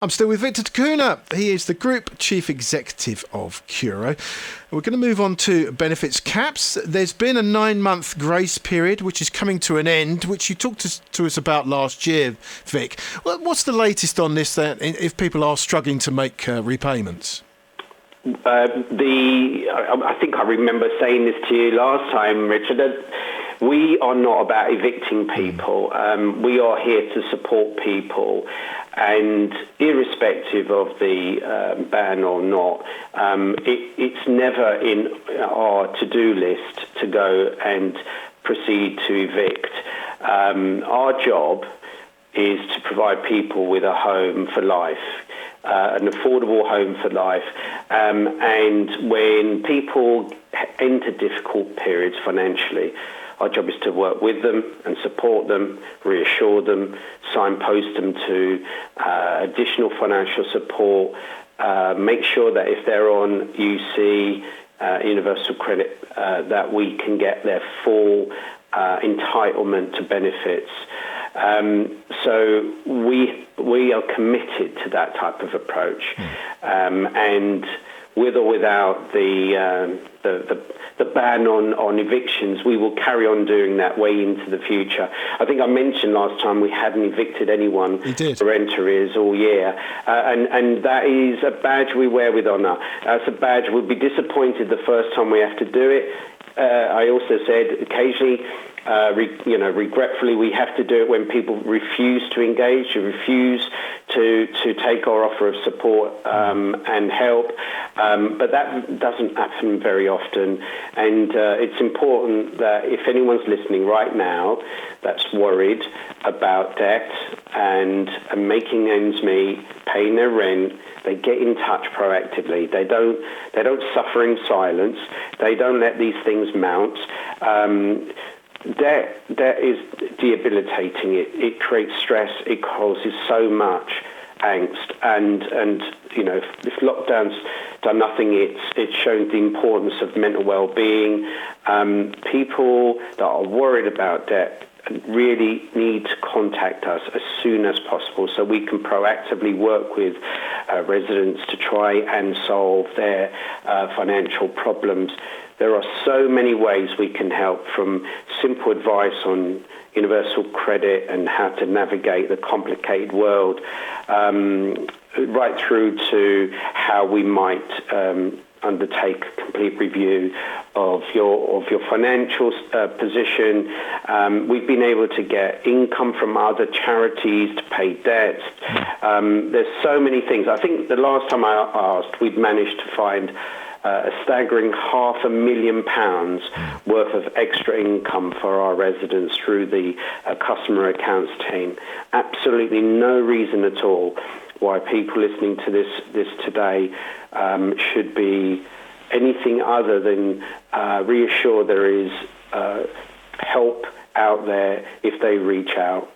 I'm still with Victor Cuhna. He is the Group Chief Executive of Curo. We're going to move on to benefits caps. There's been a 9-month grace period, which is coming to an end, which you talked to us about last year, Vic. What's the latest on this, then, if people are struggling to make repayments? I think I remember saying this to you last time, Richard, that we are not about evicting people. We are here to support people, and irrespective of the ban or not, it's never in our to-do list to go and proceed to evict. Our job is to provide people with a home for life, an affordable home for life. And when people enter difficult periods financially, our job is to work with them and support them, reassure them, signpost them to additional financial support, make sure that if they're on UC, universal credit, that we can get their full entitlement to benefits. So we are committed to that type of approach, and with or without the ban on evictions, we will carry on doing that way into the future. I think I mentioned last time we hadn't evicted anyone for rent arrears all year, and that is a badge we wear with honour. That's a badge. We'll be disappointed the first time we have to do it. I also said occasionally, regretfully, we have to do it when people refuse to engage, refuse to take our offer of support and help. But that doesn't happen very often. And it's important that if anyone's listening right now that's worried about debt and making ends meet, paying their rent, they get in touch proactively. They don't suffer in silence. They don't let these things mount. Debt is debilitating. It creates stress. It causes so much angst. And if lockdown's done nothing, it's shown the importance of mental well-being. People that are worried about debt really need to contact us as soon as possible so we can proactively work with residents to try and solve their financial problems. There are so many ways we can help, from simple advice on universal credit and how to navigate the complicated world, right through to how we might undertake a complete review of your financial position. We've been able to get income from other charities to pay debts. There's so many things. I think the last time I asked, we'd managed to find a staggering £500,000 worth of extra income for our residents through the customer accounts team. Absolutely no reason at all why people listening to this today should be anything other than reassured there is help out there if they reach out.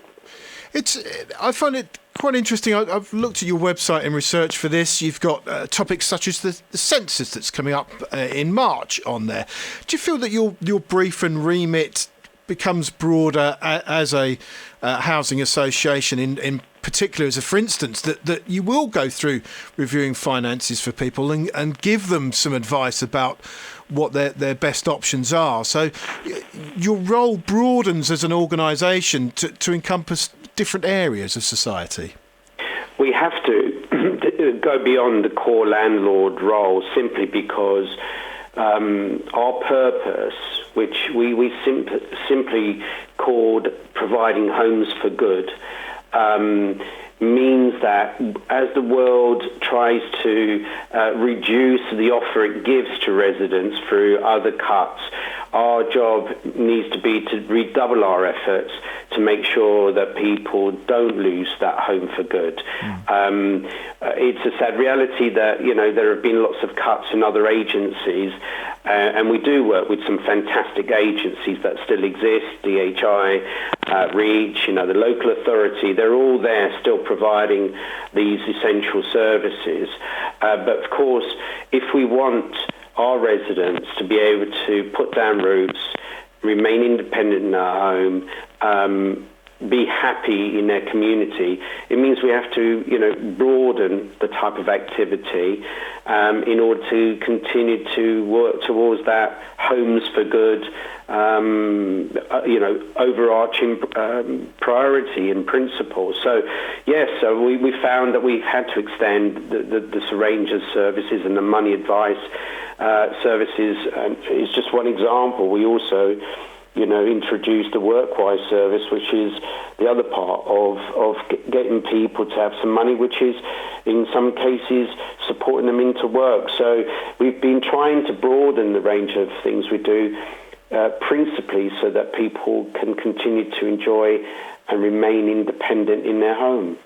I find it quite interesting. I've looked at your website and researched for this. You've got topics such as the census that's coming up in March on there. Do you feel that your brief and remit becomes broader as a housing association, in particular, for instance, that you will go through reviewing finances for people and give them some advice about what their best options are? So your role broadens as an organisation to encompass different areas of society. We have to go beyond the core landlord role simply because our purpose, which we simply called providing homes for good, means that as the world tries to reduce the offer it gives to residents through other cuts, our job needs to be to redouble our efforts to make sure that people don't lose that home for good. It's a sad reality that there have been lots of cuts in other agencies, and we do work with some fantastic agencies that still exist, DHI, REACH, the local authority. They're all there still providing these essential services. But of course, if we want our residents to be able to put down roots, remain independent in our home, be happy in their community, it means we have to, broaden the type of activity in order to continue to work towards that homes for good, overarching priority and principle. So, yes, we found that we've had to extend this range of services, and the money advice services is just one example. We also introduced the WorkWise service, which is the other part of getting people to have some money, which is in some cases supporting them into work. So we've been trying to broaden the range of things we do, principally so that people can continue to enjoy and remain independent in their home.